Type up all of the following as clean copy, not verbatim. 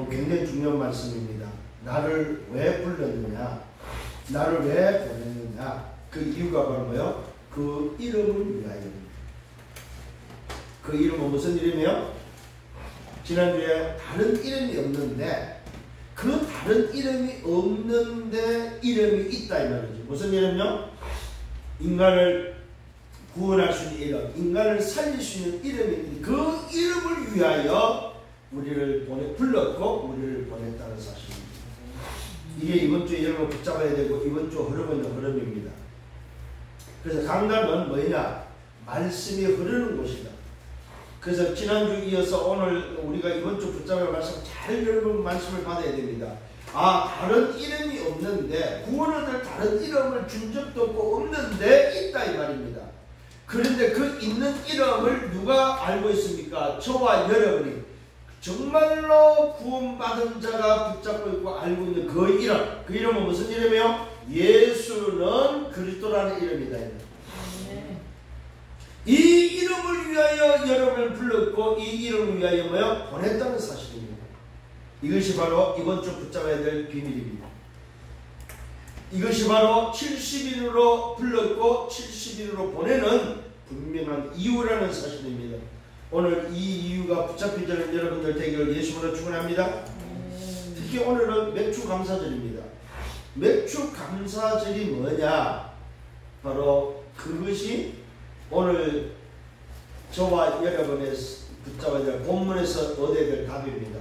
굉장히 중요한 말씀입니다. 나를 왜 불렀느냐, 나를 왜 보냈느냐, 그 이유가 바로 뭐요? 그 이름을 위하여입니다. 그 이름은 무슨 이름이에요? 지난주에 다른 이름이 없는데, 그 다른 이름이 없는데 이름이 있다 이 말이죠. 무슨 이름요? 인간을 구원할 수 있는 이름, 인간을 살릴 수 있는 이름이, 그 이름을 위하여 우리를 불렀고 우리를 보냈다는 사실입니다. 이게 이번 주에 여러분 붙잡아야 되고, 이번 주 흐름은 흐름입니다. 그래서 강단은 뭐냐? 말씀이 흐르는 곳이다. 그래서 지난주 이어서 오늘 우리가 이번 주 붙잡을 말씀 잘 여러분 말씀을 받아야 됩니다. 다른 이름이 없는데, 구원을 얻을 다른 이름을 준 적도 없고 없는데 있다 이 말입니다. 그런데 그 있는 이름을 누가 알고 있습니까? 저와 여러분이 정말로 구원받은 자가 붙잡고 있고 알고 있는 그 이름. 그 이름은 무슨 이름이에요? 예수는 그리스도라는 이름이다. 이 이름을 위하여 여러분을 불렀고, 이 이름을 위하여 뭐요? 보냈다는 사실입니다. 이것이 바로 이번 주 붙잡아야 될 비밀입니다. 이것이 바로 70인으로 불렀고 70인으로 보내는 분명한 이유라는 사실입니다. 오늘 이 이유가 붙잡힌 저는 여러분들 되기를 예수님으로 축원합니다. 특히 오늘은 맥주감사절입니다. 맥주감사절이 뭐냐? 바로 그것이 오늘 저와 여러분의 붙잡아야 될 본문에서 얻어야 될 답입니다.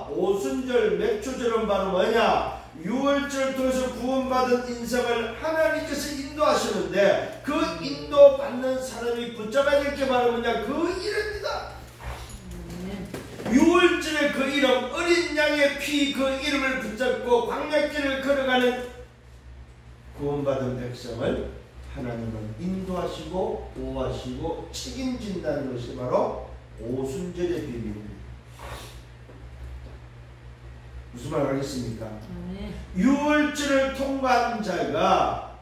오순절 맥주절은 바로 뭐냐? 6월절 통해서 구원받은 인생을 하나님께서 인도하시는데, 그 인도받는 사람이 붙잡아야 될 게 바로 뭐냐? 그 이름입니다. 6월절의 그 이름, 어린 양의 피, 그 이름을 붙잡고 광야길을 걸어가는 구원받은 백성을 하나님은 인도하시고 보호하시고 책임진다는 것이 바로 오순절의 비밀입니다. 무슨 말 하겠습니까? 6월절을 통과한 자가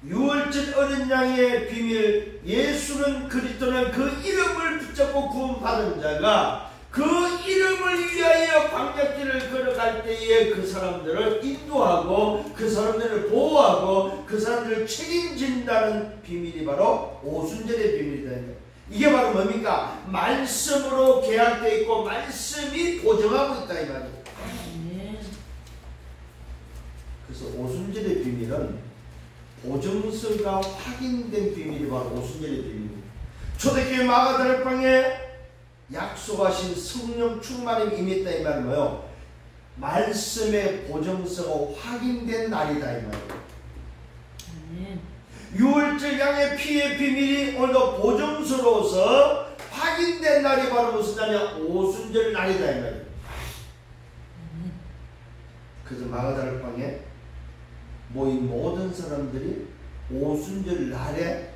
6월절 어린 양의 비밀, 예수는 그리스도는 그 이름을 붙잡고 구원받은 자가 그 이름을 위하여 광야길을 걸어갈 때에 그 사람들을 인도하고 그 사람들을 보호하고 그 사람들을 책임진다는 비밀이 바로 오순절의 비밀이다. 이게 바로 뭡니까? 말씀으로 계약되어 있고 말씀이 보증하고 있다 이 말이에요. 그래서 오순절의 비밀은 보증서가 확인된 비밀이 바로 오순절의 비밀입니다. 초대교회 마가다락방에 약속하신 성령 충만함이 임했다 이 말은 뭐예요? 말씀의 보증서가 확인된 날이다 이 말이에요. 6월절 양의 피의 비밀이 오늘도 보증서로서 확인된 날이 바로 무슨 날이냐? 오순절 날이다 이 말이에요. 그래서 마가다락방에 모인 모든 사람들이 오순절 날에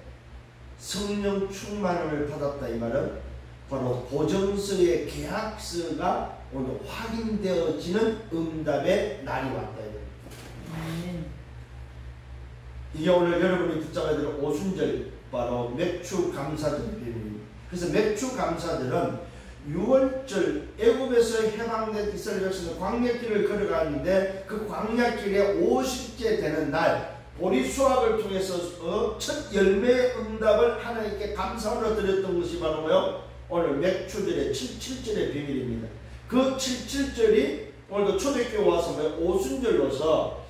성령 충만함을 받았다 이 말은 바로 보증서의 계약서가 오늘 확인되어지는 응답의 날이 왔다. 이게 오늘 여러분이 붙잡아야 될 오순절 바로 맥주감사절 비밀입니다. 그래서 맥주감사절은 6월절 애굽에서 해방된 이스라엘 백성은 광야길을 걸어가는데 그 광야길에 50째 되는 날 보리수확을 통해서 첫 열매의 응답을 하나님께 감사로 드렸던 것이 바로 뭐요? 오늘 맥주절의 77절의 비밀입니다. 그 77절이 오늘도 초대교회 와서 오순절로서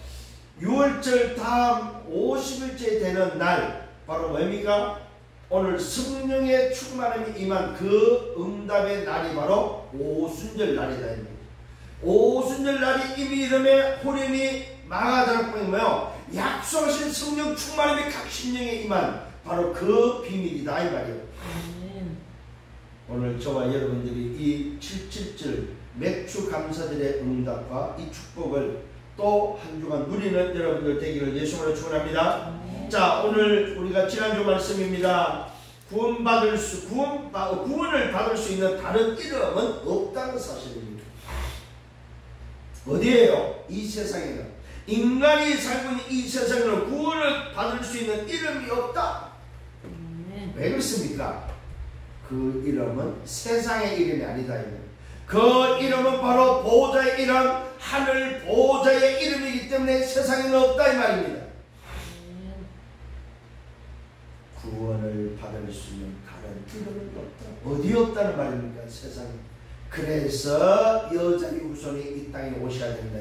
6월절 다음 50일째 되는 날 바로 뭡니까? 오늘 성령의 충만함이 임한 그 응답의 날이 바로 오순절 날이다. 오순절 날이 이미 이름에 호림이 마가다락방이 뭐요? 약속하신 성령 충만함이 각 심령에 임한 바로 그 비밀이다 이 말이에요. 오늘 저와 여러분들이 이 77절 맥주 감사절의 응답과 이 축복을 또 한 주간 누리는 여러분들 되기를 예수님으로 축원합니다. 자, 오늘 우리가 지난주 말씀입니다. 구원을 받을 수 있는 다른 이름은 없다는 사실입니다. 어디에요? 이 세상에는 인간이 살고 있는 이 세상에는 구원을 받을 수 있는 이름이 없다. 왜 그렇습니까? 그 이름은 세상의 이름이 아니다. 그 이름은 바로 보호자의 이름, 하늘 보호자의 이름이기 때문에 세상에는 없다 이 말입니다. 구원을 받을 수 있는 다른 이름은 없다. 어디 없다는 말입니까? 세상에. 그래서 여자의 후손이 이 땅에 오셔야 된다.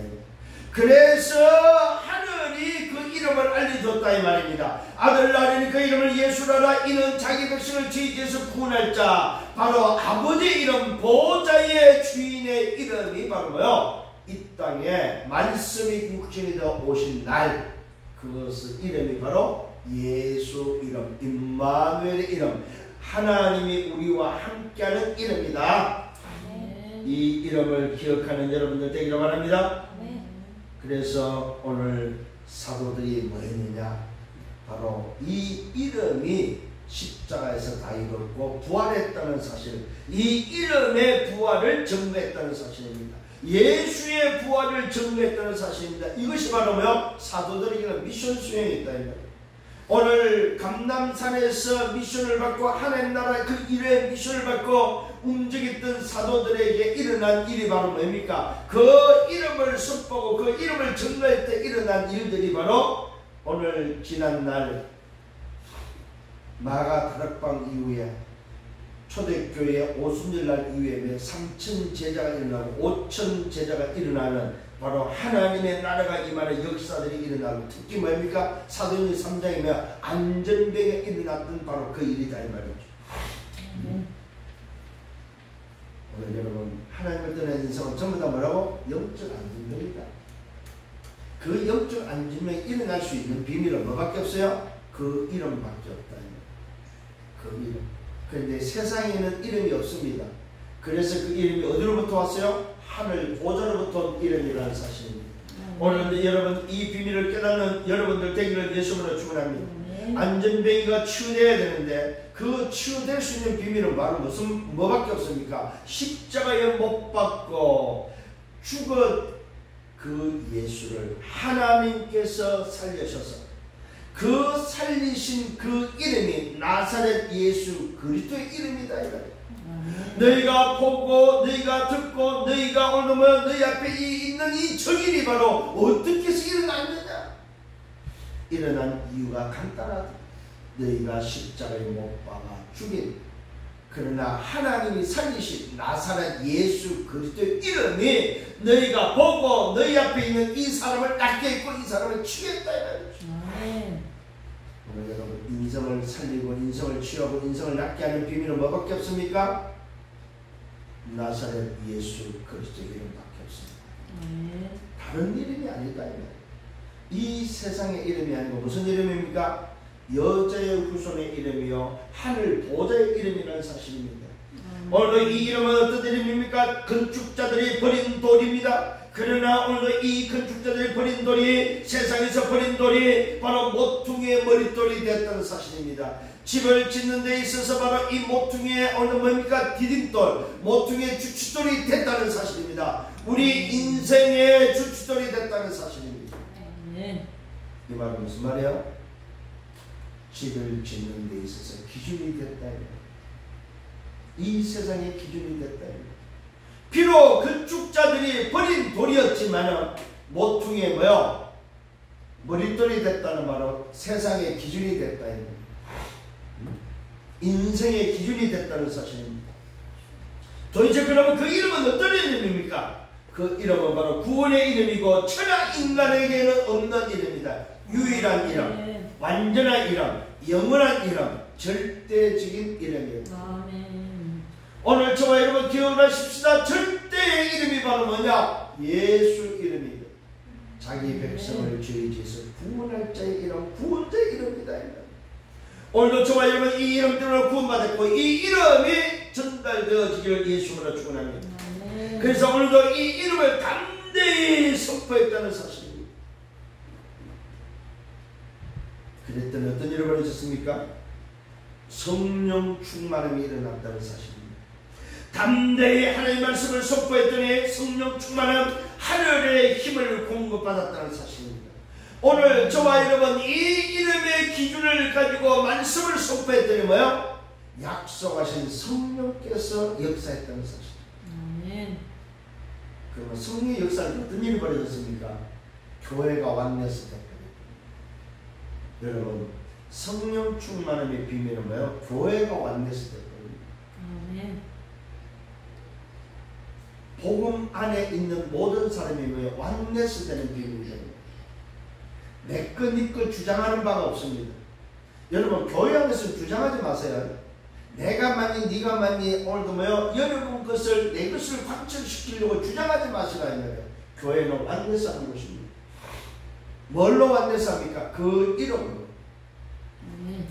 그래서 하늘이 그 이름을 알려줬다 이 말입니다. 아들 낳으니 그 이름을 예수라라. 이는 자기 백성을 죄에서 구원할 자, 바로 아버지 이름, 보호자의 주인의 이름이 바로 뭐요? 이 땅에 말씀이 육신이 되어 오신 날, 그것의 이름이 바로 예수 이름, 임마누엘의 이름, 하나님이 우리와 함께하는 이름이다. 이 이름을 기억하는 여러분들 되기를 바랍니다. 그래서 오늘 사도들이 뭐 했느냐? 바로 이 이름이 십자가에서 다 이뤘고 부활했다는 사실, 이 이름의 부활을 증거했다는 사실입니다. 예수의 부활을 증거했다는 사실입니다. 이것이 바로 뭐요? 사도들에게는 미션 수행이 있다. 오늘 감람산에서 미션을 받고 하나님 나라 그 일의 미션을 받고 움직였던 사도들에게 일어난 일이 바로 뭡니까? 그 이름을 선포하고 그 이름을 증거할 때 일어난 일들이 바로 오늘 지난날 마가 다락방 이후에 초대교회 오순절날 이후에 3천 제자가 일어나고 5천 제자가 일어나는 바로 하나님의 나라가 임하는 역사들이 일어나고, 특히 뭡니까? 사도행전 3장이면 안전병에 일어났던 바로 그 일이다 이 말이죠. 오늘 여러분 하나님을 떠난 인생은 전부 다 뭐라고? 영적 안전병이다. 그 영적 안전병이 일어날 수 있는 비밀은 뭐밖에 없어요? 그 이름밖에 없다. 그 이름. 그런데 세상에는 이름이 없습니다. 그래서 그 이름이 어디로부터 왔어요? 하늘 보좌로부터 온 이름이라는 사실입니다. 오늘 여러분 이 비밀을 깨닫는 여러분들 되기를 예수님으로 축원합니다. 안전병이가 치유되어야 되는데 그 치유될 수 있는 비밀은 바로 뭐밖에 없습니까? 십자가에 못 박고 죽은 그 예수를 하나님께서 살리셔서 그 살리신 그 이름이 나사렛 예수 그리스도의 이름이다. 너희가 보고 너희가 듣고 너희가 오늘은 너희 앞에 있는 이 정인이 바로 어떻게 해서 일어났느냐? 일어난 이유가 간단하다. 너희가 십자가에 못 박아 죽인, 그러나 하나님이 살리신 나사렛 예수 그리스도의 이름이 너희가 보고 너희 앞에 있는 이 사람을 낫게 했고 이 사람을 치겠다. 오늘 여러분 인성을 살리고 인성을 치유하고 인성을 낫게 하는 비밀은 뭐밖에 없습니까? 나사렛 예수 그리스도의 이름밖에 없습니다. 다른 이름이 아니다. 이 세상의 이름이 아니고 무슨 이름입니까? 여자의 후손의 이름이요 하늘 보좌의 이름이라는 사실입니다. 오늘 이 이름은 어떤 이름입니까? 건축자들이 버린 돌입니다. 그러나 오늘 이 건축자들이 버린 돌이, 세상에서 버린 돌이 바로 모퉁이의 머릿돌이 됐다는 사실입니다. 집을 짓는 데 있어서 바로 이 모퉁이의 오늘 뭡니까? 디딤돌, 모퉁이의 주춧돌이 됐다는 사실입니다. 우리 인생의 주춧돌이 됐다는 사실입니다. 이 말은 무슨 말이에요? 집을 짓는 데 있어서 기준이 됐다. 이 세상의 기준이 됐다. 비록 건축자들이 버린 돌이었지만 모퉁이에 뭐요? 머릿돌이 됐다는 말은 세상의 기준이 됐다. 인생의 기준이 됐다는 사실입니다. 도대체 그러면 그 이름은 어떤 이름입니까? 그 이름은 바로 구원의 이름이고 천하 인간에게는 없는 이름이다. 유일한 이름, 완전한 이름, 영원한 이름, 절대적인 이름입니다. 오늘 저와 여러분 기억하십시다. 절대의 이름이 바로 뭐냐? 예수 이름입니다. 자기 백성을 죄에서 구원할 자의 이름, 구원자의 이름이다. 오늘도 저와 여러분 이 이름 때문에 구원받았고 이 이름이 전달되어지기를 예수님으로 축원합니다. 그래서 오늘도 이 이름을 담대히 선포했다는 사실입니다. 그랬더니 어떤 일을 벌어졌습니까? 성령 충만함이 일어났다는 사실입니다. 담대히 하나님의 말씀을 선포했더니 성령 충만함, 하늘의 힘을 공급받았다는 사실입니다. 오늘 저와 여러분 이 이름의 기준을 가지고 말씀을 선포했더니 뭐요? 약속하신 성령께서 역사했다는 사실. 그러면 성령의 역사는 어떤 일이 벌어졌습니까? 교회가 완내서 됐거든요. 여러분, 성령 충만함의 비밀은 뭐예요? 교회가 완내서 됐거든요. 복음 안에 있는 모든 사람이 뭐예요? 완내서 되는 비밀이에요. 내 거, 네 거 주장하는 바가 없습니다. 여러분, 교회 안에서 주장하지 마세요. 내가 맞니, 네가 맞니, 오늘도 뭐요? 여러분 것을, 내 것을 관철시키려고 주장하지 마시라. 교회는 완내서 하는 것입니다. 뭘로 완내서 합니까? 그 이름으로.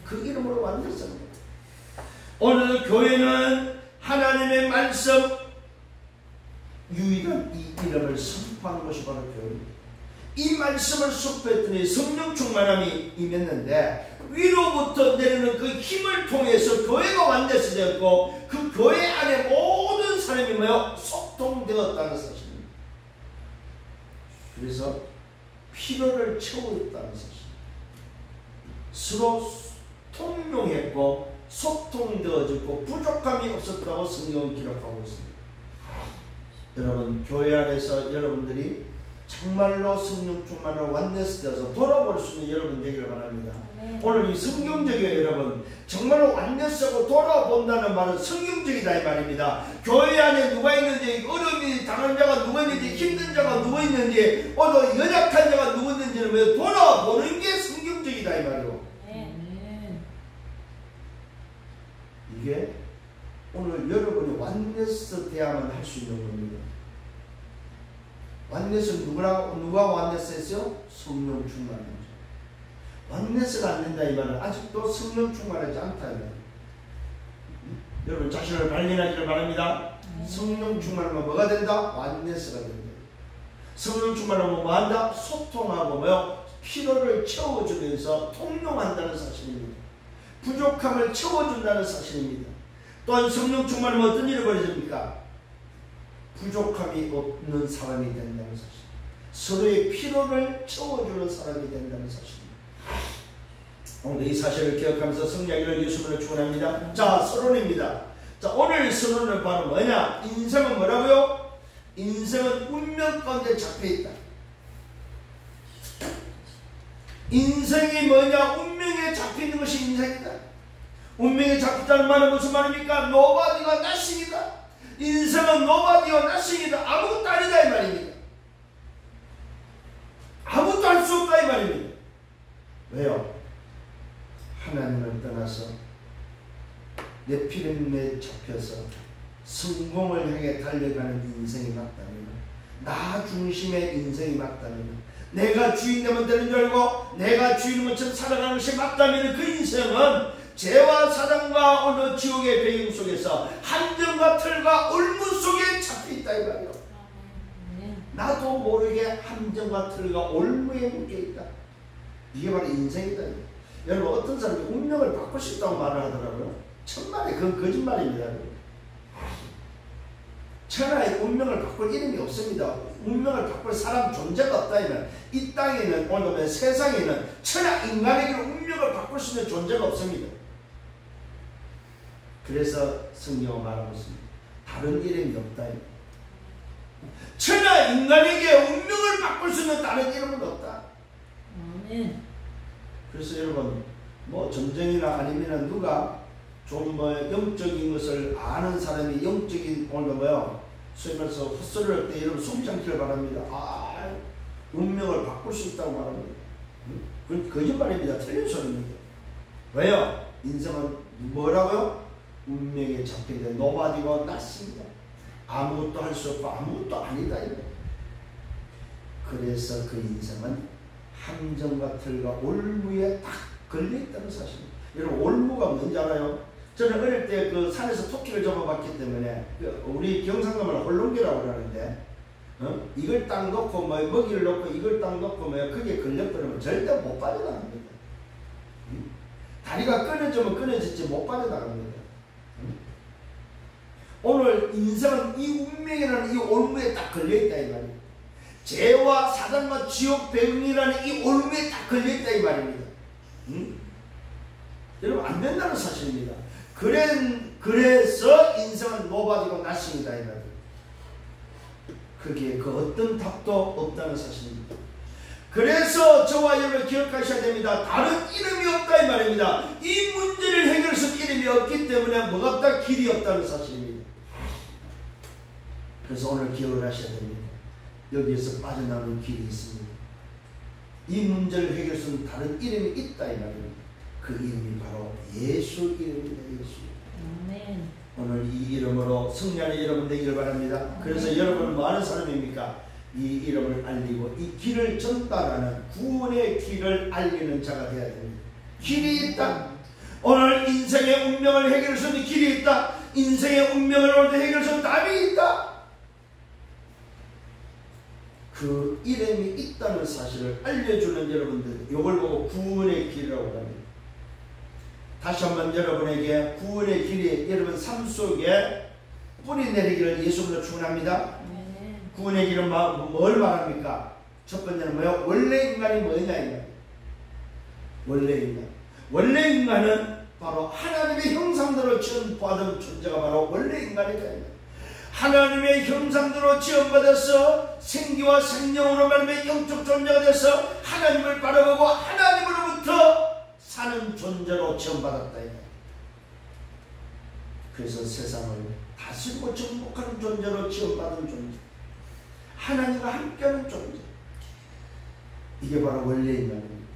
그 이름으로 완내서 합니다. 오늘 교회는 하나님의 말씀, 유일한 이 이름을 선포하는 것이 바로 교회입니다. 이 말씀을 선포했더니 성령 충만함이 임했는데 위로부터 내리는 그 힘을 통해서 교회가 완전히 되었고 그 교회 안에 모든 사람이 뭐요? 소통되었다는 사실입니다. 그래서 필요를 채웠다는 사실. 서로 통용했고 소통되어졌고 부족함이 없었다고 성경은 기록하고 있습니다. 여러분, 교회 안에서 여러분들이 정말로 성령 충만으로 완전히 되어서 돌아볼 수 있는 여러분 되기를 바랍니다. 오늘 이 성경적이에요. 여러분, 정말로 완전하고 돌아본다는 말은 성경적이다 이 말입니다. 교회 안에 누가 있는지, 어려움이 당한 자가 누가 있는지, 힘든 자가 누가 있는지, 오늘 연약한 자가 누구 있는지를 왜 돌아보는 게 성경적이다 이 말이에요. 이게 오늘 여러분이 완전히 돼야만 할 수 있는 겁니다. 완내스는 누가 완내스 했어요? 성령 충만하죠. 완내스가 안 된다 이 말은 아직도 성령 충만하지 않다 이 말이에요. 여러분 자신을 발견하기를 바랍니다. 성령 충만하면 뭐가 된다? 완내스가 된다. 성령 충만하면 뭐 한다? 소통하고 뭐요? 필요를 채워주면서 통용한다는 사실입니다. 부족함을 채워준다는 사실입니다. 또한 성령 충만하면 어떤 일이 벌어집니까? 부족함이 없는 사람이 된다는 사실. 서로의 필요를 채워주는 사람이 된다는 사실입니다. 오늘 이 사실을 기억하면서 성령을 예수님으로 축원합니다. 자, 서론입니다. 자, 오늘 서론은 바로 뭐냐? 인생은 뭐라고요? 인생은 운명 가운데 잡혀있다. 인생이 뭐냐? 운명에 잡혀있는 것이 인생이다. 운명에 잡혔다는 말은 무슨 말입니까? 노바디가 나십니다. 인생은 노바디와 나싱이다. 아무것도 아니다 이 말입니다. 아무것도 할 수 없다 이 말입니다. 왜요? 하나님을 떠나서 네피림에 잡혀서 성공을 향해 달려가는 인생이 맞다면, 나 중심의 인생이 맞다면, 내가 주인되면 되는 줄 알고 내가 주인인 것처럼 살아가는 것이 맞다면 그 인생은 죄와 사단과 어느 지옥의 배경 속에서 함정과 틀과 올무 속에 잡혀있다 이 말이요. 나도 모르게 함정과 틀과 올무에 묶여있다. 이게 바로 인생이다. 여러분, 어떤 사람이 운명을 바꾸고 싶다고 말을 하더라고요. 천만에 그건 거짓말입니다. 천하에 운명을 바꿀 이름이 없습니다. 운명을 바꿀 사람 존재가 없다. 이 땅에는, 오늘 세상에는 천하 인간에게 운명을 바꿀 수 있는 존재가 없습니다. 그래서 성경은 말하고 있습니다. 다른 이름이 없다. 천하 인간에게 운명을 바꿀 수 있는 다른 이름은 없다. 그래서 여러분, 뭐 전쟁이나 아니면 누가 좀 뭐 영적인 것을 아는 사람이 영적인 오늘 뭐요? 소위 말해서 헛소리를 할 때 여러분 숨지 않기를 바랍니다. 아, 운명을 바꿀 수 있다고 말합니다. 그건 거짓말입니다. 틀린 소리입니다. 왜요? 인생은 뭐라고요? 운명에 잡히게 된 노바디가 났습니다. 아무것도 할 수 없고 아무것도 아니다. 그래서 그 인생은 함정과 틀과 올무에 딱 걸려있다는 사실입니다. 여러분, 올무가 뭔지 알아요? 저는 어릴 때 그 산에서 토끼를 잡아봤기 때문에 우리 경상도말로 홀롱기라고 그러는데 이걸 딱 놓고 뭐 먹이를 놓고 이걸 딱 놓고 뭐 그게 걸려버리면 절대 못 빠져나갑니다. 다리가 끊어지면 끊어졌지 못 빠져나갑니다. 오늘 인생은 이 운명이라는 이 올무에 딱 걸려있다 이 말입니다. 죄와 사단과 지옥 배경이라는 이 올무에 딱 걸려있다 이 말입니다. 여러분, 안 된다는 사실입니다. 그래서 인생은 nobody고 nothing이다 이 말이에요. 그게 그 어떤 답도 없다는 사실입니다. 그래서 저와 여러분 기억하셔야 됩니다. 다른 이름이 없다 이 말입니다. 이 문제를 해결해서 이름이 없기 때문에 뭐가 없다? 길이 없다는 사실입니다. 그래서 오늘 기억을 하셔야 됩니다. 여기에서 빠져나오는 길이 있습니다. 이 문제를 해결해서 다른 이름이 있다 이 말입니다. 그 이름이 바로 예수 이름입니다. 예수. 아멘. 오늘 이 이름으로 승리하는 여러분 되기를 바랍니다. 그래서 여러분은 뭐 하는 사람입니까? 이 이름을 알리고 이 길을 전달하는 구원의 길을 알리는 자가 되어야 됩니다. 길이 있다. 오늘 인생의 운명을 해결할 수 있는 길이 있다. 인생의 운명을 오늘 해결할 수 있는 답이 있다. 그 이름이 있다는 사실을 알려주는 여러분들, 이걸 보고 구원의 길이라고 합니다. 다시 한번 여러분에게 구원의 길이 여러분 삶 속에 뿌리 내리기를 예수님으로 축원합니다. 구원의 길은 뭘 말합니까? 첫 번째는 뭐예요? 원래 인간이 뭐냐 이거예요. 원래 인간은 바로 하나님의 형상대로 지원받은 존재가 바로 원래 인간이다. 하나님의 형상대로 지원받아서 생기와 생명으로 말미암아 영적 존재가 돼서 하나님을 바라보고 하나님으로부터 사는 존재로 지원받았다. 그래서 세상을 다스리고 정복하는 존재로 지원받은 존재, 하나님과 함께하는 존재, 이게 바로 원래 인간입니다.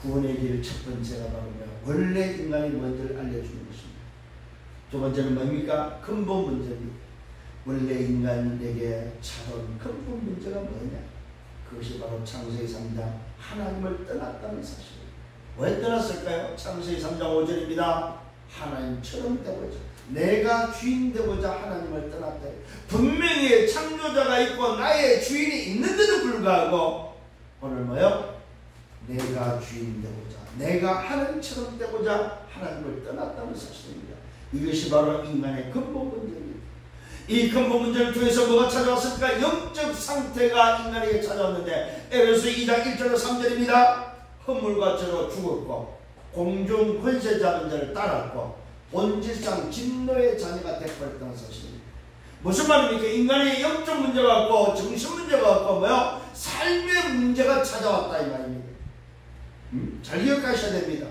구원의 길 첫 번째가 바로 원래 인간이 뭔지를 알려주는 것입니다. 두 번째는 뭡니까? 근본 문제입니다. 원래 인간에게 찾아온 근본 문제가 뭐냐? 그것이 바로 창세기 3장 하나님을 떠났다는 사실입니다. 왜 떠났을까요? 창세기 3장 5절입니다. 하나님처럼 되고자, 내가 주인 되고자 하나님을 떠났다. 분명히 창조자가 있고 나의 주인이 있는데도 불구하고 오늘 뭐요? 내가 주인 되고자, 내가 하나님처럼 되고자 하나님을 떠났다는 사실입니다. 이것이 바로 인간의 근본 문제입니다. 이 근본 문제를 통해서 뭐가 찾아왔을까? 영적 상태가 인간에게 찾아왔는데 에베소 2장 1절로 3절입니다. 허물과 죄로 죽었고 공중 권세 잡은 자를 따랐고 본질상 진노의 자녀가 되어버렸다는 사실입니다. 무슨 말입니까? 인간의 영적 문제가 없고 정신 문제가 없고 뭐요? 삶의 문제가 찾아왔다 이 말입니다. 잘 기억하셔야 됩니다.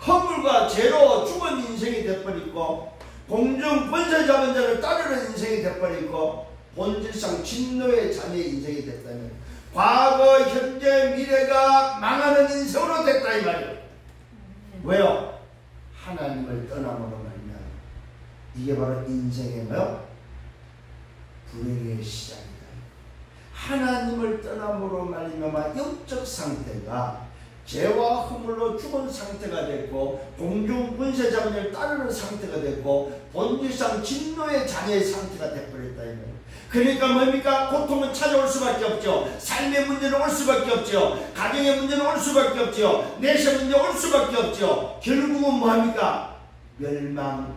허물과 죄로 죽은 인생이 되어버리고 공중 권세 잡은 자를 따르는 인생이 되어버리고 본질상 진노의 자녀의 인생이 됐다면 과거, 현재, 미래가 망하는 인생으로 됐다 이 말이에요. 왜요? 하나님을 떠남으로 말이야. 이게 바로 인생의 뭐요? 불행의 시작이다. 하나님을 떠남으로 말미암아 영적 상태가 죄와 허물로 죽은 상태가 됐고 공중 권세 잡은 자를 따르는 상태가 됐고 본질상 진노의 자녀의 상태가 되어버렸다 이 말이에요. 그러니까 뭡니까? 고통은 찾아올 수밖에 없죠. 삶의 문제는 올 수밖에 없죠. 가정의 문제는 올 수밖에 없죠. 내세 문제 올 수밖에 없죠. 결국은 뭐합니까?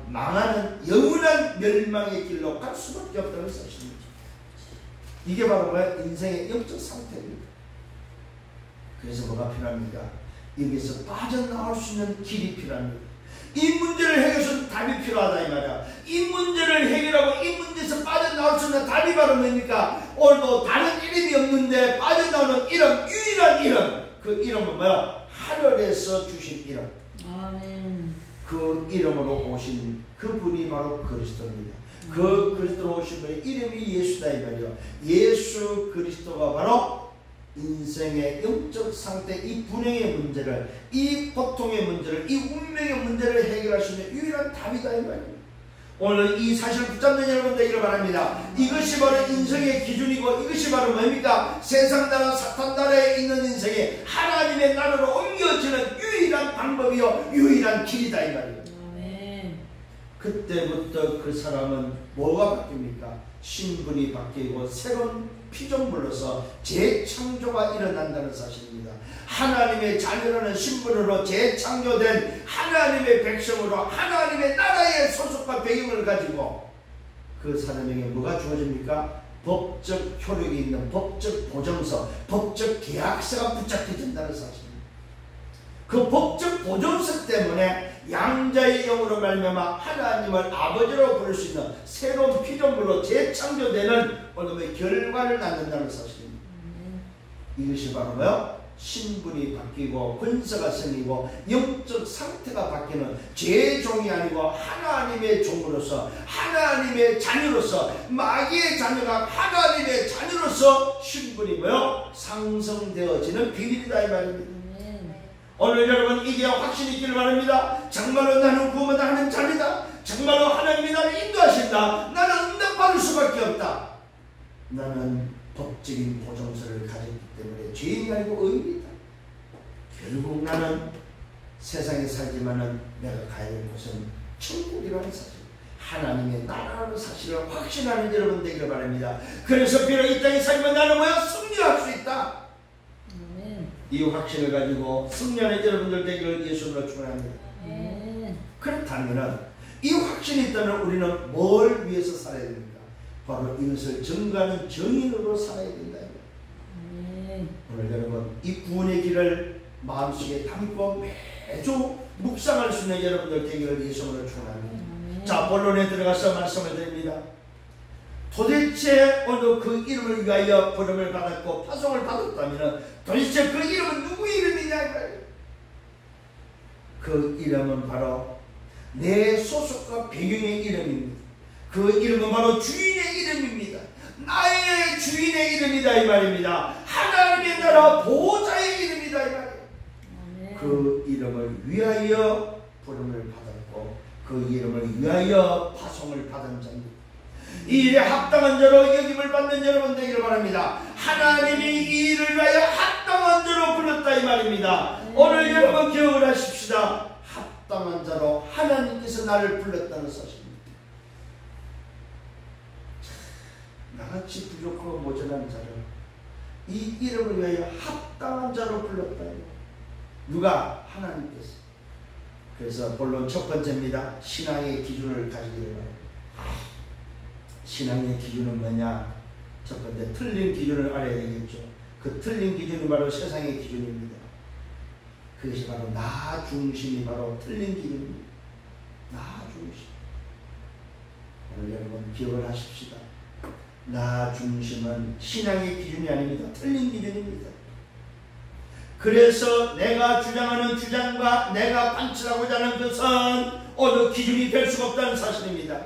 망하는 영원한 멸망의 길로 갈 수밖에 없다는 사실입니다. 이게 바로 뭐야? 인생의 영적 상태입니다. 그래서 뭐가 필요합니까? 여기서 빠져나올 수 있는 길이 필요합니다. 이 문제를 해결해서 답이 필요하다 이 말이야. 이 문제를 해결하고 이 문제에서 빠져나올 수 있는 답이 바로 뭡니까? 오늘도 다른 이름이 없는데 빠져나오는 이름, 유일한 이름. 그 이름은 뭐야? 하늘에서 주신 이름. 아멘. 그 이름으로 오신 그분이 바로 그리스도입니다. 그 그리스도로 오신 분의 이름이 예수다 이 말이야. 예수 그리스도가 바로 인생의 영적 상태, 이 불행의 문제를, 이 고통의 문제를, 이 운명의 문제를 해결할 수 있는 유일한 답이다 이 말입니다. 오늘 이 사실을 붙잡는 여러분 되기를 바랍니다. 이것이 바로 인생의 기준이고 이것이 바로 뭡니까? 세상 나라 사탄 나라에 있는 인생이 하나님의 나라로 옮겨지는 유일한 방법이요 유일한 길이다 이 말입니다. 그때부터 그 사람은 뭐가 바뀝니까? 신분이 바뀌고 새로운 피조물로서 재창조가 일어난다는 사실입니다. 하나님의 자녀라는 신분으로 재창조된 하나님의 백성으로 하나님의 나라의 소속과 배경을 가지고 그 사람에게 뭐가 주어집니까? 법적 효력이 있는 법적 보증서, 법적 계약서가 붙잡혀진다는 사실입니다. 그 법적 보증서 때문에 양자의 영으로 말미암아 하나님을 아버지로 부를 수 있는 새로운 피조물로 재창조되는 오늘의 결과를 낳는다는 사실입니다. 이것이 바로 뭐요? 신분이 바뀌고 권세가 생기고 영적 상태가 바뀌는 죄의 종이 아니고 하나님의 종으로서, 하나님의 자녀로서, 마귀의 자녀가 하나님의 자녀로서 신분이 뭐요? 상승되어지는 비밀이다 이 말입니다. 오늘 여러분 이게 확신이 있기를 바랍니다. 정말로 나는 구원받는 자녀다. 정말로 하나님이 나를 인도하신다. 나는 응답받을 수밖에 없다. 나는 법적인 보증서를 가졌기 때문에 죄인이 아니고 의인이다. 결국 나는 세상에 살지만은 내가 가야 될 곳은 천국이라는 사실, 하나님의 나라라는 사실을 확신하는 여러분 되기를 바랍니다. 그래서 비록 이 땅에 살면 나는 뭐야? 승리할 수 있다. 이 확신을 가지고 승리하는 여러분들 되기를 예수님으로 축원합니다. 그렇다면 이 확신이 있다면 우리는 뭘 위해서 살아야 됩니까? 바로 이것을 증거하는 증인으로 살아야 된다. 오늘 여러분 이 구원의 길을 마음속에 담고 매주 묵상할 수 있는 여러분들 되기를 예수님으로 축원합니다. 자, 본론에 들어가서 말씀을 드립니다. 도대체 오늘 그 이름을 위하여 부름을 받았고 파송을 받았다면 도대체 그 이름은 누구의 이름이냐? 그 이름은 바로 내 소속과 배경의 이름입니다. 그 이름은 바로 주인의 이름입니다. 나의 주인의 이름이다 이 말입니다. 하나님의 나라 보호자의 이름이다 이 말입니다. 그 이름을 위하여 부름을 받았고 그 이름을 위하여 파송을 받은 자입니다. 이 일에 합당한 자로 여김을 받는 여러분 되기를 바랍니다. 하나님이 이 일을 위하여 합당한 자로 불렀다 이 말입니다. 오늘 여러분 기억을 하십시다. 합당한 자로 하나님께서 나를 불렀다는 사실입니다. 나같이 부족하고 모자란 자를 이 이름을 위하여 합당한 자로 불렀다. 누가? 하나님께서. 그래서 본론 첫 번째입니다. 신앙의 기준을 가지기를 바랍니다. 신앙의 기준은 뭐냐? 첫 번째 틀린 기준을 알아야 되겠죠. 그 틀린 기준이 바로 세상의 기준입니다. 그것이 바로 나 중심이 바로 틀린 기준입니다. 나 중심. 오늘 여러분 기억을 하십시다. 나 중심은 신앙의 기준이 아닙니다. 틀린 기준입니다. 그래서 내가 주장하는 주장과 내가 관찰하고자 하는 것은 어느 기준이 될 수가 없다는 사실입니다.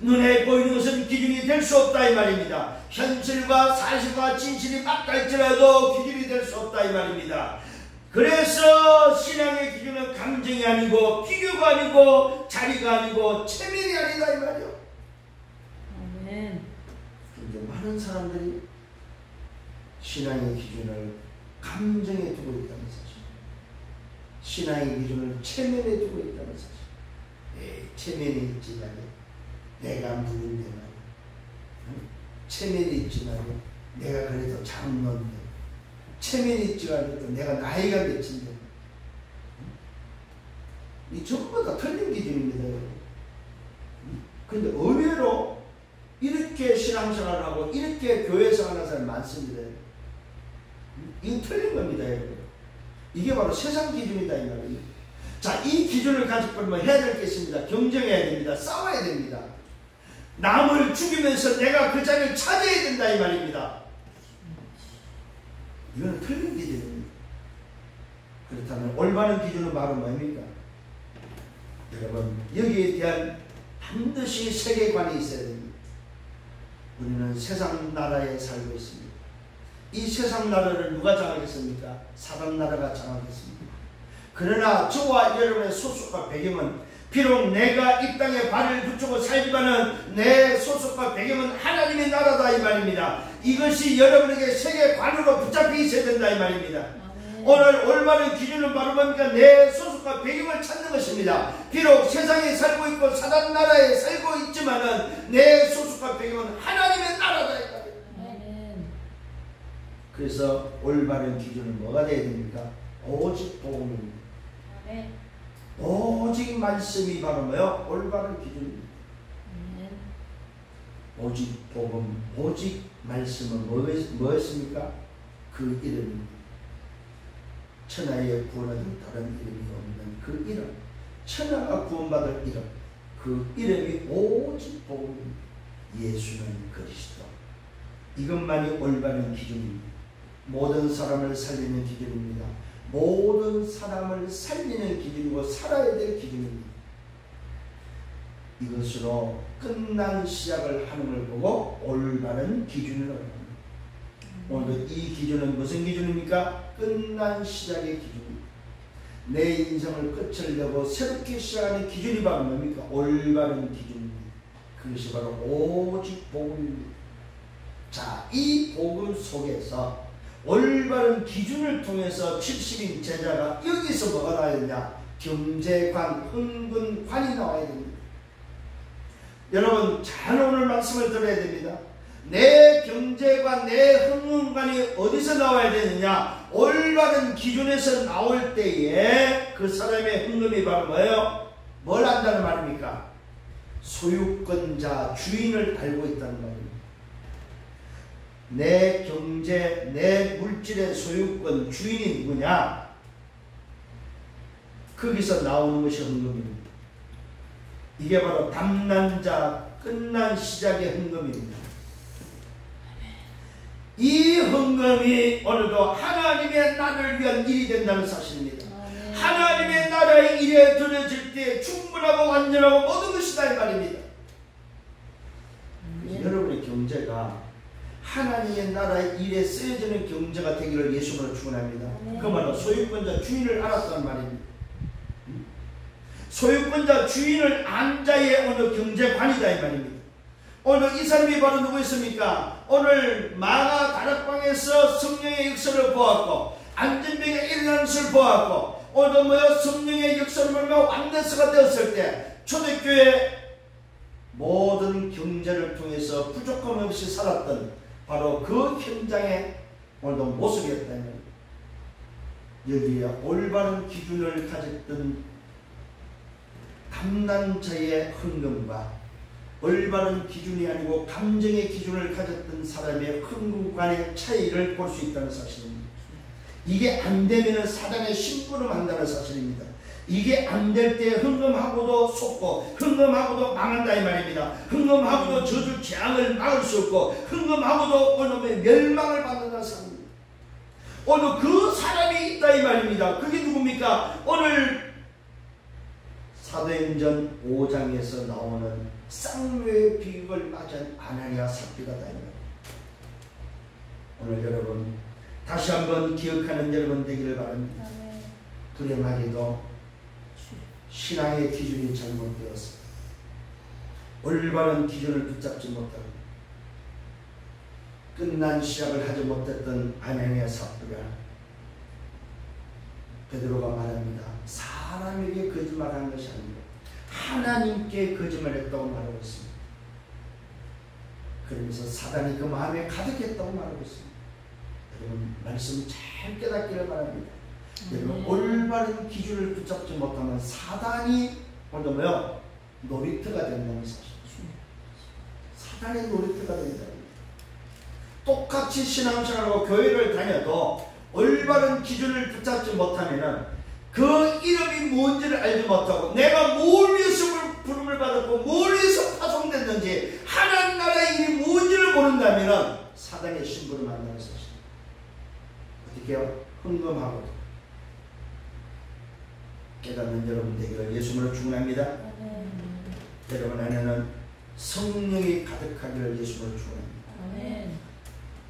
눈에 보이는 것은 기준이 될 수 없다 이 말입니다. 현실과 사실과 진실이 맞달지라도 기준이 될 수 없다 이 말입니다. 그래서 신앙의 기준은 감정이 아니고 비교가 아니고 자리가 아니고 체면이 아니다 이 말이요. 아멘. 그런데 많은 사람들이 신앙의 기준을 감정에 두고 있다는 사실, 신앙의 기준을 체면에 두고 있다는 사실. 체면이 있지 말이야. 내가 누군데 말이야. 체면이 있지 말이야. 내가 그래도 장로인데. 체면이 있지 말이야. 내가 나이가 몇인데. 이 전부 다 틀린 기준입니다. 그런데 의외로 이렇게 신앙생활을 하고 이렇게 교회생활하는 사람이 많습니다. 이건 틀린 겁니다. 이게 바로 세상 기준이다 이 말이에요. 자, 이 기준을 가지고 해야 될 게 있습니다. 경쟁해야 됩니다. 싸워야 됩니다. 남을 죽이면서 내가 그 자리를 차지해야 된다 이 말입니다. 이거는 틀린 기준입니다. 그렇다면 올바른 기준은 바로 뭡니까? 여러분 여기에 대한 반드시 세계관이 있어야 됩니다. 우리는 세상 나라에 살고 있습니다. 이 세상 나라를 누가 장악했습니까? 사단 나라가 장악했습니다. 그러나 저와 여러분의 소속과 배경은 비록 내가 이 땅에 발을 붙이고 살지만은 내 소속과 배경은 하나님의 나라다 이 말입니다. 이것이 여러분에게 세계관으로 붙잡혀 있어야 된다 이 말입니다. 오늘 올바른 기준은 바로 뭡니까? 내 소속과 배경을 찾는 것입니다. 비록 세상에 살고 있고 사단 나라에 살고 있지만은 내 소속과 배경은 하나님의 나라다 이 말입니다. 그래서 올바른 기준은 뭐가 되어야 됩니까? 오직 복음입니다. 오직 말씀이 바로 뭐요? 올바른 기준입니다. 오직 복음, 오직 말씀은 뭐였습니까? 그 이름입니다. 천하의 구원은 다른 이름이 없는 그 이름, 천하가 구원받을 이름, 그 이름이 오직 복음입니다. 예수는 그리스도. 이것만이 올바른 기준입니다. 모든 사람을 살리는 기준입니다. 모든 사람을 살리는 기준이고 살아야 될 기준입니다. 이것으로 끝난 시작을 하는 걸 보고 올바른 기준을 얻습니다. 오늘도 이 기준은 무슨 기준입니까? 끝난 시작의 기준입니다. 내 인생을 끝을 내고 새롭게 시작하는 기준이 바로 뭡니까? 올바른 기준입니다. 그것이 바로 오직 복음입니다. 자, 이 복음 속에서 올바른 기준을 통해서 70인 제자가 여기서 뭐가 나와야 되냐? 경제관, 흥분관이 나와야 됩니다. 여러분 잘 오늘 말씀을 들어야 됩니다. 내 경제관, 내 흥분관이 어디서 나와야 되느냐? 올바른 기준에서 나올 때에 그 사람의 흥금이 바로 뭐예요? 뭘 안다는 말입니까? 소유권자, 주인을 알고 있다는 말입니다. 내 경제, 내 물질의 소유권, 주인이 누구냐? 거기서 나오는 것이 흥금입니다. 이게 바로 담난 자, 끝난 시작의 흥금입니다. 이 흥금이 오늘도 하나님의 나라를 위한 일이 된다는 사실입니다. 하나님의 나라의 일에 들어질 때 충분하고 완전하고 모든 것이다 이 말입니다. 여러분의 경제가 하나님의 나라의 일에 쓰여지는 경제가 되기를 예수님으로 축원합니다. 그 말은 소유권자 주인을 알았다는 말입니다. 소유권자 주인을 안 자의 오늘 경제관이다 이 말입니다. 오늘 이 사람이 바로 누구였습니까? 오늘 만화 다락방에서 성령의 역사를 보았고 안전병에 일어나는 것을 보았고 오늘 뭐야 성령의 역사를 보며 왕대서가 되었을 때 초대교회 모든 경제를 통해서 부족함 없이 살았던 바로 그 현장의 오늘도 모습이었다면 여기에 올바른 기준을 가졌던 담난 자의 흥금과 올바른 기준이 아니고 감정의 기준을 가졌던 사람의 흥금간의 차이를 볼 수 있다는 사실입니다. 이게 안 되면 사단의 심부름한다는 사실입니다. 이게 안 될 때 흥금하고도 속고 흥금하고도 망한다 이 말입니다. 흥금하고도 저주 재앙을 막을 수 없고 흥금하고도 오늘 멸망을 받는다는 사람입니다. 오늘 그 사람이 있다 이 말입니다. 그게 누굽니까? 오늘 사도행전 5장에서 나오는 쌍묘의 비극을 맞은 아나니아 삽비라다 이 말입니다. 오늘 여러분 다시 한번 기억하는 여러분 되기를 바랍니다. 불행하게도 신앙의 기준이 잘못되었습니다. 올바른 기준을 붙잡지 못하고 끝난 시작을 하지 못했던 아나니아 삽비가 베드로가 말합니다. 사람에게 거짓말한 것이 아니고 하나님께 거짓말했다고 말하고 있습니다. 그러면서 사단이 그 마음에 가득했다고 말하고 있습니다. 여러분 말씀 잘 깨닫기를 바랍니다. 여러분 올바른 기준을 붙잡지 못하면 사단이 오늘 뭐요? 놀이터가 된다는 사실. 사단의 놀이터가 된다. 똑같이 신앙생활하고 교회를 다녀도 올바른 기준을 붙잡지 못하면은 그 이름이 뭔지를 알지 못하고 내가 뭘 위해서 부름을 받았고 뭘 위해서 파송됐는지 하나님 나라의 일이 뭔지를 모른다면 사단의 심부름을 한다는 사실. 어떻게 해요? 흥금하고 깨닫는 여러분 되기를 예수님으로 축원합니다. 여러분 안에는 성령이 가득하기를 예수님으로 축원합니다.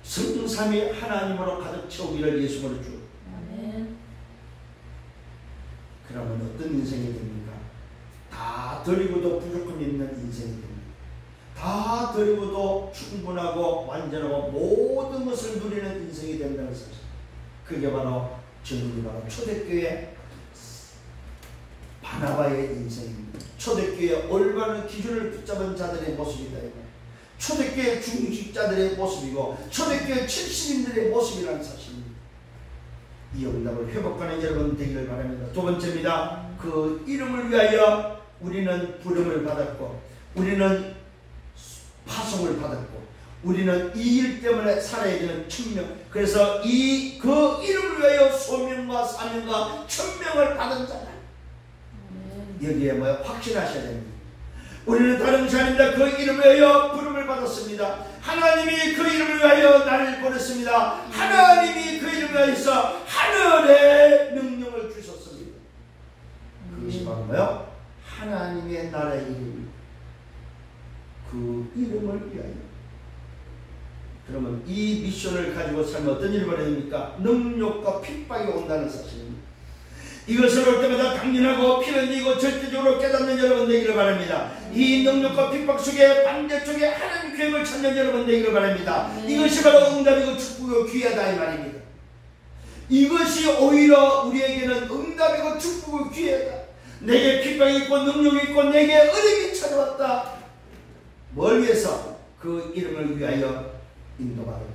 성삼위 하나님으로 가득 채우기를 예수님으로 축원합니다. 그러면 어떤 인생이 됩니까? 다 드리고도 부족함이 있는 인생이 됩니다. 다 드리고도 충분하고 완전하고 모든 것을 누리는 인생이 된다는 사실. 그게 바로 정말 바로 초대교회 바나바의 인생입니다. 초대교회 올바른 기준을 붙잡은 자들의 모습이다. 초대교회 중직자들의 모습이고 초대교회 70인들의 모습이라는 사실입니다. 이 응답을 회복하는 여러분 되기를 바랍니다. 두 번째입니다. 그 이름을 위하여 우리는 부름을 받았고 우리는 파송을 받았고 우리는 이 일 때문에 살아야 되는 천명. 그래서 그 이름을 위하여 소명과 사명과 천명을 받은 자다. 여기에 뭐야? 확신하셔야 됩니다. 우리는 다른 것이 아닙니다. 그 이름을 위하여 부름을 받았습니다. 하나님이 그 이름을 위하여 나를 보냈습니다. 하나님이 그 이름을 위하여서 하늘의 명령을 주셨습니다. 그것이 바로 뭐요? 하나님의 나라의 이름, 그 이름을 위하여. 그러면 이 미션을 가지고 살면 어떤 일이 벌어집니까? 능력과 핍박이 온다는 사실입니다. 이것을 올 때마다 당연하고 필연이고 절대적으로 깨닫는 여러분 되기를 바랍니다. 이 능력과 핍박 속에 반대쪽에 하나님 계획을 찾는 여러분 되기를 바랍니다. 이것이 바로 응답이고 축복이고 귀하다 이 말입니다. 이것이 오히려 우리에게는 응답이고 축복이고 귀하다. 내게 핍박이 있고 능력이 있고 내게 어려움이 찾아왔다. 뭘 위해서? 그 이름을 위하여 인도받은,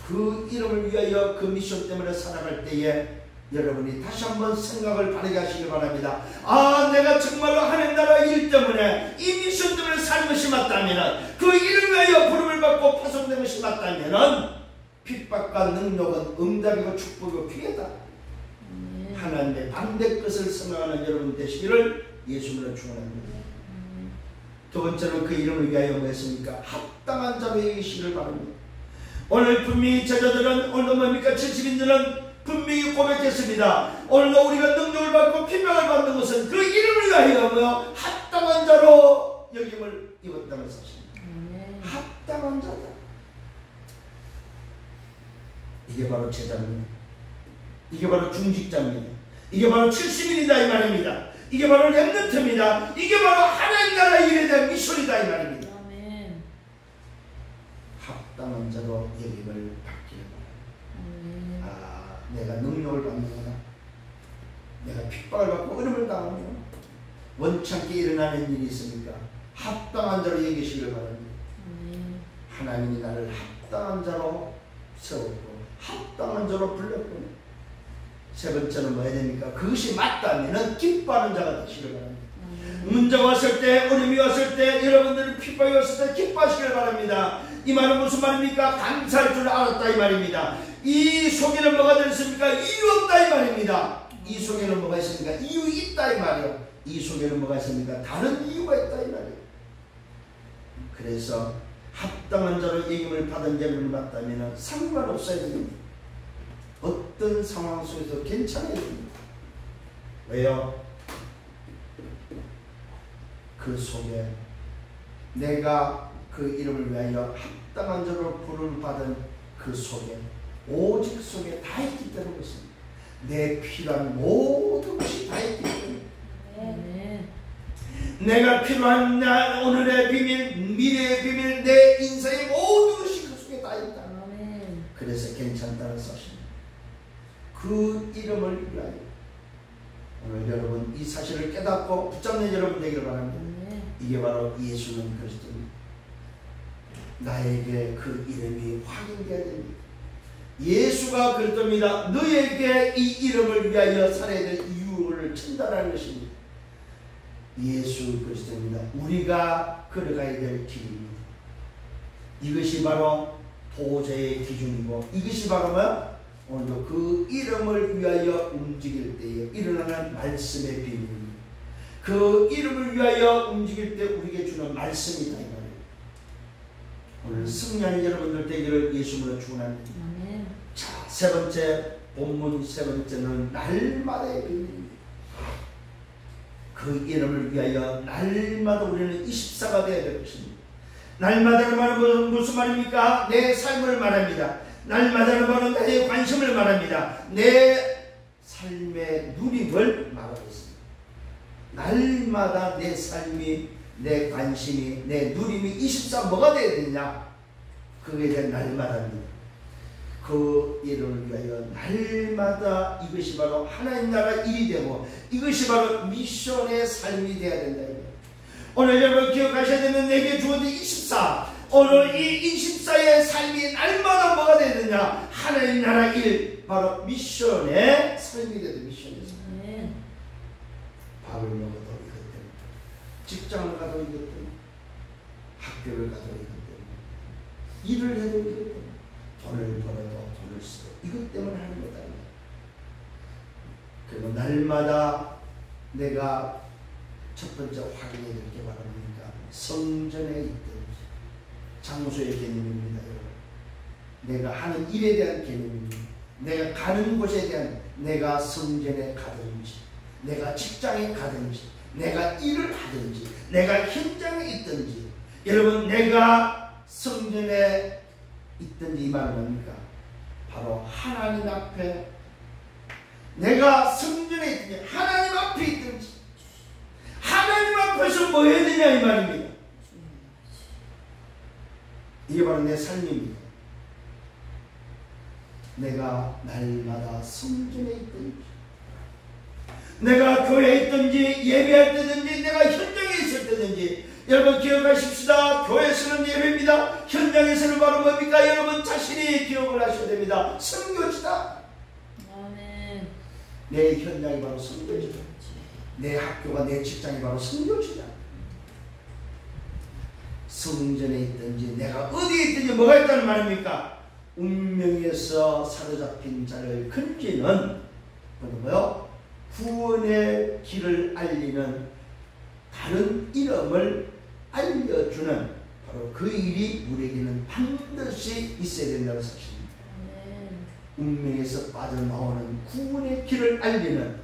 그 이름을 위하여 그 미션 때문에 살아갈 때에 여러분이 다시 한번 생각을 바르게 하시기 바랍니다. 아, 내가 정말로 하나님 나라 일 때문에 이 미션 때문에 산 것이 맞다면, 그 이름을 위하여 부름을 받고 파송된 것이 맞다면 핍박과 능력은 응답이고 축복이고 귀하다. 하나님의 반대 것을 생각하는 여러분 되시기를 예수님으로 축원합니다. 두 번째로 그 이름을 위하여 뭐 했습니까? 합당한 자로 여기시기를 바랍니다. 오늘 분명히 제자들은 오늘 뭡니까? 70인들은 분명히 고백했습니다. 오늘도 우리가 능력을 받고 핍박을 받는 것은 그 이름을 위하여 뭐요? 합당한 자로 여김을 입었다는 사실입니다. 합당한 자다. 이게 바로 제자입니다. 이게 바로 중직자입니다. 이게 바로 70인이다 이 말입니다. 이게 바로 렘넌트입니다. 이게 바로 하나님 나라 일에 대한 미션이다 이 말입니다. 아멘. 합당한 자로 여김을 받기를 바랍니다. 내가 능력을 받는구나, 내가 핍박을 받고 어려움을 당하는구나, 원치 않게 일어나는 일이 있습니까? 합당한 자로 여기시기를 바랍니다. 하나님이 나를 합당한 자로 세웠고 합당한 자로 불렀고, 세 번째는 뭐 해야 됩니까? 그것이 맞다면 기뻐하는 자가 되시기를 바랍니다. 문제가 왔을 때, 어려움이 왔을 때, 여러분들이 핍박이 왔을 때 기뻐하시기를 바랍니다. 이 말은 무슨 말입니까? 감사할 줄 알았다 이 말입니다. 이 속에는 뭐가 들었습니까? 이유 없다 이 말입니다. 이 속에는 뭐가 있습니까? 이유 있다 이 말이에요. 이 속에는 뭐가 있습니까? 다른 이유가 있다 이 말이에요. 그래서 합당한 자로 여김을 받은 여러분이 맞다면 상관없어야 됩니다. 어떤 상황 속에서 괜찮아야 됩니다. 왜요? 그 속에 내가 그 이름을 위하여 합당한 자로 부름을 받은 그 속에, 오직 속에 다 있기 때문에 그렇습니다. 내 필요한 모든 것이 다 있기 때문에. 내가 필요한 나 오늘의 비밀, 미래의 비밀, 내 인생의 모든 것이 그 속에 다 있다. 그래서 괜찮다는 사실입니다. 그 이름을 위하여 오늘 여러분 이 사실을 깨닫고 붙잡는 여러분 되기를 바랍니다. 이게 바로 예수는 그리스도입니다. 나에게 그 이름이 확인되어야 됩니다. 예수가 그리스도입니다. 너에게 이 이름을 위하여 살아야 될 이유를 전달하는 것입니다. 예수 그리스도입니다. 우리가 걸어가야 될 길입니다. 이것이 바로 보좌의 기준이고, 이것이 바로 뭐야? 오늘도 그 이름을 위하여 움직일 때에 일어나는 말씀의 비밀입니다. 그 이름을 위하여 움직일 때 우리에게 주는 말씀이다 이 말이에요. 오늘 승리하는 여러분들 되기를 예수님으로 축원합니다. 자, 세 번째 본문 세 번째는 날마다의 비밀입니다. 그 이름을 위하여 날마다 우리는 24가 되어야 될 것입니다. 날마다는 말은 무슨 말입니까? 내 삶을 말합니다. 날마다는 말은 나의 관심을 말합니다. 내 삶의 누림을 말하고 있습니다. 날마다 내 삶이, 내 관심이, 내 누림이 24 뭐가 되어야 되느냐? 그게 대한 날마다입니다. 그 이름을 위하여 날마다 이것이 바로 하나님 나라 일이 되고, 이것이 바로 미션의 삶이 되어야 된다. 오늘 여러분 기억하셔야 되는 내게 주어진 24, 오늘 이 24의 삶이 날마다 뭐가 되어야 되느냐? 하나님 나라 일, 바로 미션의 삶이 되어야 돼. 미션의 삶. 밥을 먹어도 이것 때문에, 직장을 가도 이것 때문에, 학교를 가도 이것 때문에, 일을 해도 이것 때문에, 돈을 벌어도 돈을 쓰고 이것 때문에 하는 거다. 그리고 날마다 내가 첫 번째 확인해야 될 게 바로 뭡니까? 성전에 있든지 장소의 개념입니다. 여러분. 내가 하는 일에 대한 개념입니다. 내가 가는 곳에 대한, 내가 성전에 가든지 내가 직장에 가든지 내가 일을 하든지 내가 현장에 있든지, 여러분 내가 성전에 있든지 이 말은 뭡니까? 바로 하나님 앞에, 내가 성전에 있든지 하나님 앞에 있든지 하나님 앞에서 뭐 해야 되냐 이 말입니다. 이게 바로 내 삶입니다. 내가 날마다 성전에 있든지 내가 교회에 있든지 예배할 때든지 내가 현장에 있을 때든지, 여러분 기억하십시다. 교회에서는 예배입니다. 현장에서는 바로 뭡니까? 여러분 자신이 기억을 하셔야 됩니다. 선교지다. 아멘. 내 현장이 바로 선교지다. 내 학교가, 내 직장이 바로 선교지다. 성전에 있든지 내가 어디에 있든지 뭐가 있다는 말입니까? 운명에서 사로잡힌 자를 건지는 뭐요? 구원의 길을 알리는, 다른 이름을 알려주는 바로 그 일이 우리에게는 반드시 있어야 된다는 사실입니다. 운명에서 빠져나오는 구원의 길을 알리는,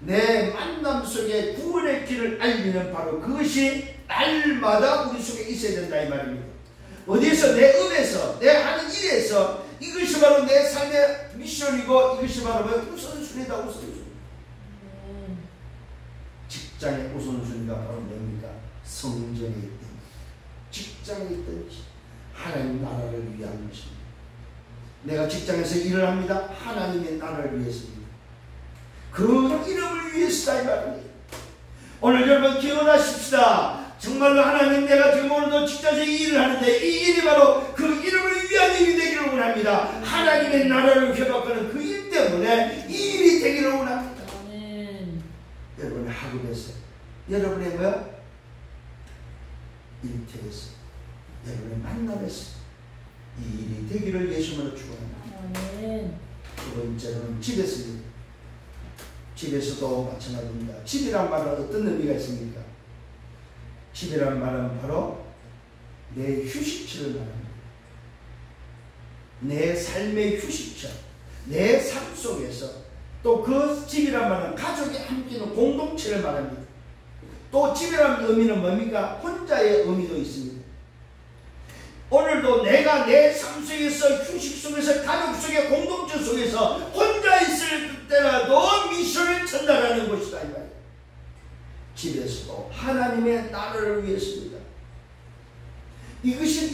내 만남 속에 구원의 길을 알리는 바로 그것이 날마다 우리 속에 있어야 된다 이 말입니다. 어디에서? 내 업에서, 내 하는 일에서. 이것이 바로 내 삶의 미션이고 이것이 바로 우선순위다. 우선순위. 직장의 우선순위가 바로 뭡니까? 성전에 있든지 직장에 있든지 하나님 나라를 위한 것입니다. 내가 직장에서 일을 합니다. 하나님의 나라를 위해서입니다. 그 이름을 위해서다 이 말입니다. 오늘 여러분 기억하십시다. 정말로 하나님, 내가 지금 오늘도 직장에서 일을 하는데 이 일이 바로 그 이름을 위한 일이 되기를 원합니다. 하나님의 나라를 회복하는 그 일 때문에 이 일이 되기를 원합니다. 여러분의 학업에서, 여러분의 뭐야? 일터에서, 여러분의 만남에서 이 일이 되기를 예수님으로 축원합니다. 두 번째로는 집에서입니다. 집에서도 마찬가지입니다. 집이란 말은 어떤 의미가 있습니까? 집이란 말은 바로 내 휴식처를 말합니다. 내 삶의 휴식처, 내 삶 속에서. 또 그 집이란 말은 가족이 함께 있는 공동체를 말합니다. 또 집이라는 의미는 뭡니까? 혼자의 의미도 있습니다. 오늘도 내가 내 삶 속에서, 휴식 속에서, 가족 속에, 공동체 속에서 혼자 있을 때라도 미션을 전달하는 것이다 이 말이에요. 집에서도 하나님의 나라를 위해서입니다. 이것이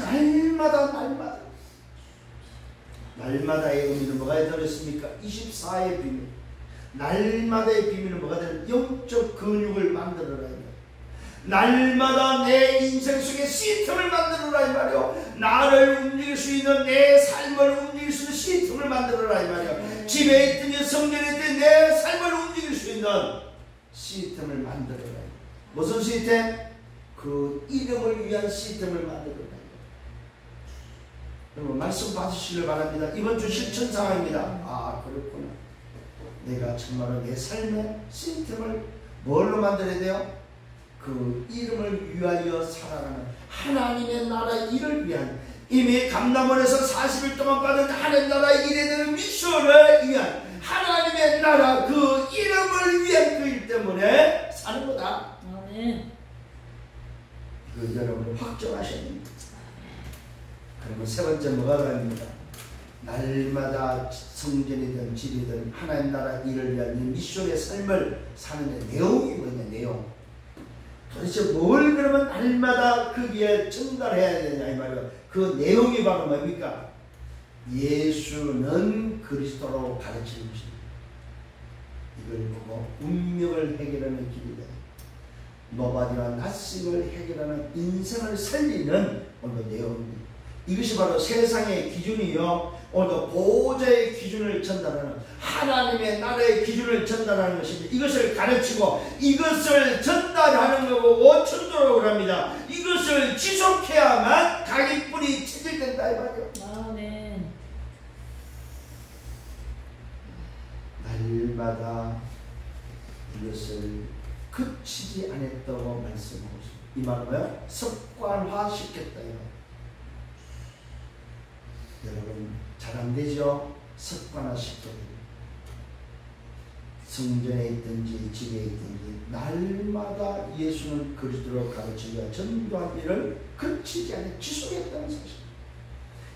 날마다의 의미는 뭐가 들었습니까? 24의 비밀. 날마다의 비밀은 뭐가 되는? 영적 근육을 만들어라. 날마다 내 인생 속에 시스템을 만들어라 이 말이요. 나를 움직일 수 있는, 내 삶을 움직일 수 있는 시스템을 만들어라 이 말이요. 집에 있든지 성전에 있든지 내 삶을 움직일 수 있는 시스템을 만들어라. 무슨 시스템? 그 이름을 위한 시스템을 만들어라. 여러분 말씀 받으시길 바랍니다. 이번 주 실천 상황입니다. 아 그렇구나. 내가 정말로 내 삶의 시스템을 뭘로 만들어야 돼요? 그 이름을 위하여 살아가는 하나님의 나라 일을 위한, 이미 감남원에서 40일 동안 받은 하나님 나라 일에 대한 미션을 위한 하나님의 나라 그 이름을 위한 그 일 때문에 사는 거다. 아멘. 그 여러분 확정하셔야 됩니다. 그러면 세 번째 뭐가 들어갑니까? 날마다 성전이든 집이든 하나님 나라 일을 위한 이 미션의 삶을 사는 데 내용이 뭐냐? 내용. 도대체 뭘 그러면 날마다 거기에 전달해야 되냐 이 말이에요. 그 내용이 바로 뭡니까? 예수는 그리스도로 가르치는 것입니다. 이걸 보고 운명을 해결하는 길이다. 노바디와 나싱을 해결하는 인생을 살리는 오늘 내용입니다. 이것이 바로 세상의 기준이요, 오늘도 보호자의 기준을 전달하는, 하나님의 나라의 기준을 전달하는 것입니다. 이것을 가르치고 이것을 전달하는 거고 천도라고 합니다. 이것을 지속해야만 각인 뿌리 체질된다 이 말이에요. 아멘. 날마다 이것을 하겠다고 말씀하고 있습니다. 이 말은 뭐예요? 습관화시켰다. 여러분 잘 안 되죠? 습관화시켜야 됩니다. 성전에 있든지 집에 있든지 날마다 예수는 그리스도로 가르치며 전도한 일을 그치지 않고 지속했다는 사실.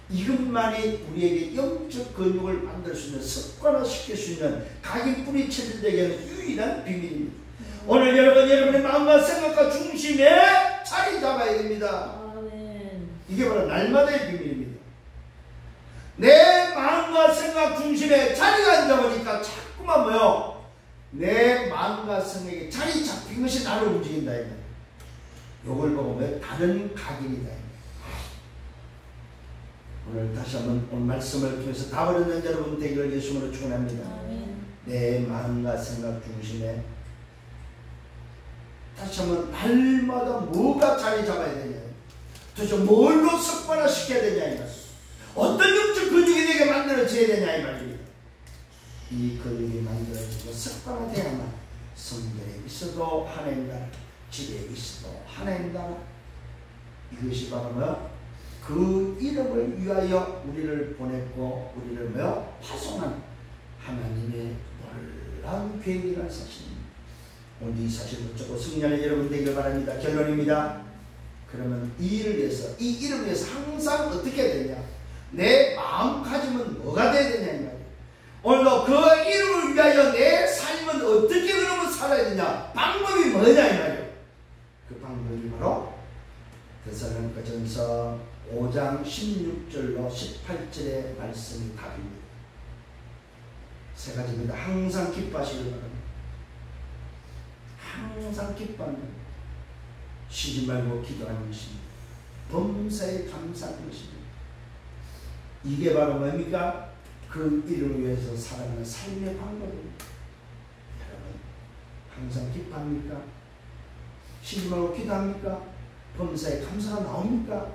이것만이 우리에게 영적 근육을 만들 수 있는, 습관화시킬 수 있는 각인 뿌리체들에게는 유일한 비밀입니다. 오늘 여러분의 마음과 생각과 중심에 자리 잡아야 됩니다. 아멘. 이게 바로 날마다의 비밀입니다. 내 마음과 생각 중심에 자리가 안 잡으니까 자꾸만 뭐요? 내 마음과 생각에 자리 잡힌 것이 나를 움직인다. 이걸 보고 뭐 다른 각인이다. 오늘 다시 한번 오늘 말씀을 통해서 답을 얻는 여러분 되기를 예수님으로 축원합니다. 내 마음과 생각 중심에 다시 한번 날마다 뭐가 자리 잡아야 되냐, 도대체 뭘로 습관화시켜야 되냐 이 말씀. 어떤 영적 근육이 되게 만들어져야 되냐 이 말입니다. 이 근육이 만들어지고 습관화되야만 성전에 있어도 하나님 나라, 집에 있어도 하나님 나라. 이것이 바로 뭐야? 그 이름을 위하여 우리를 보냈고 우리를 뭐야? 파송한 하나님의 놀라운 계획이라는 사실입니다. 오늘 이 사실을 붙잡고 승리하는 여러분 되길 바랍니다. 결론입니다. 그러면 이 일을 위해서, 이 이름을 위해서 항상 어떻게 해야 되냐? 내 마음가짐은 뭐가 돼야 되냐 이 말이에요. 오늘도 그 이름을 위하여 내 삶은 어떻게 그러면 살아야 되냐? 방법이 뭐냐 이 말이에요. 그 방법이 바로 데살로니가전서 5장 16절로 18절의 말씀이 답입니다. 세 가지입니다. 항상 기뻐하시길 바랍니다. 항상 기뻐하는, 쉬지 말고 기도하는 것입니다. 범사에 감사하는 것입니다. 이게 바로 뭡니까? 그 이름을 위해서 살아가는 삶의 방법입니다. 여러분 항상 기뻐합니까? 쉬지 말고 기도합니까? 범사에 감사가 나옵니까?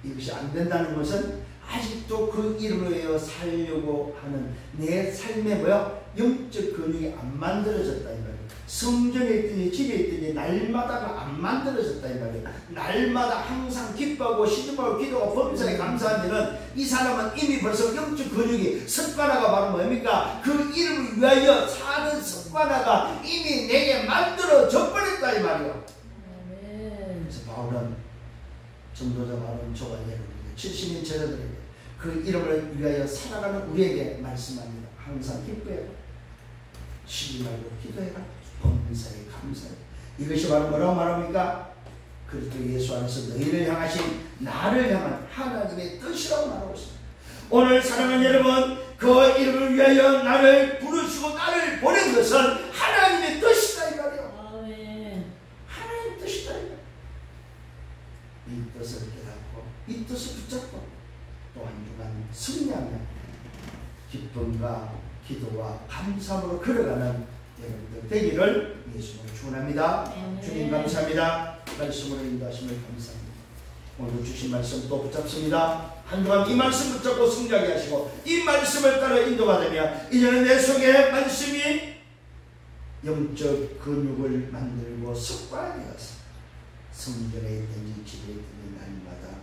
이것이 안 된다는 것은 아직도 그 이름을 위하여 살려고 하는 내 삶의 뭐야? 영적 근육이 안 만들어졌다 이 말이에요. 성전에 있든지 집에 있든지 날마다가 안 만들어졌다 이 말이에요. 날마다 항상 기뻐하고 쉬지 말고 기도하고 범사에 감사한 데는 이 사람은 이미 벌써 영적 근육이, 습관화가 바로 뭡니까? 그 이름을 위하여 사는 습관화가 이미 내게 만들어져 버렸다 이 말이에요. 그래서 바울은, 전도자 바울은 저와 여러분에게 70인 제자들에게 그 이름을 위하여 살아가는 우리에게 말씀합니다. 항상 기뻐해라, 쉬지 말고 기도해라, 범사에 감사해. 이것이 바로 뭐라고 말합니까? 그리스도 예수 안에서 너희를 향하신, 나를 향한 하나님의 뜻이라고 말하고 있습니다. 오늘 사랑하는 여러분, 그 이름을 위하여 나를 부르시고 나를 보낸 것은 하나님의 뜻이다 이 말이에요. 아멘. 하나님의 뜻이다 이 말이에요. 이 뜻을 깨닫고 이 뜻을 붙잡고 또 한 주간 승리하며 기쁨과 기도와 감사함으로 걸어가는 여러분들 되기를 예수님으로 축원합니다. 주님 감사합니다. 말씀으로 인도하심을 감사합니다. 오늘 주신 말씀 또 붙잡습니다. 한 주간 이 말씀 붙잡고 승리하게 하시고 이 말씀을 따라 인도받으며 이제는 내 속에 말씀이 영적 근육을 만들고 습관되어서 성전에 있든지 집에 있든지 날마다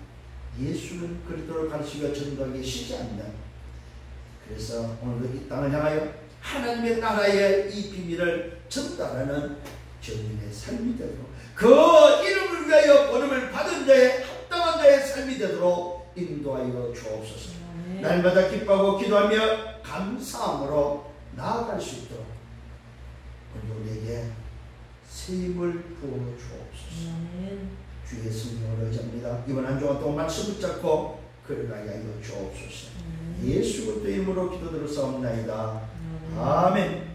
예수는 그리스도를 가르치며 전도하기 쉬지 않는, 그래서 오늘도 이 땅을 향하여 하나님의 나라의 이 비밀을 전달하는 정인의 삶이 되도록, 그 이름을 위하여 보냄을 받은 자의 합당한 자의 삶이 되도록 인도하여 주옵소서. 날마다 기뻐하고 기도하며 감사함으로 나아갈 수 있도록 우리에게 새 힘을 부어 주옵소서. 주의 성령을 의지합니다. 이번 한 주간 또 말씀 붙잡고 걸어가게 하여 주옵소서. 예수 그리스도의 이름으로 기도드렸사옵나이다. 아멘.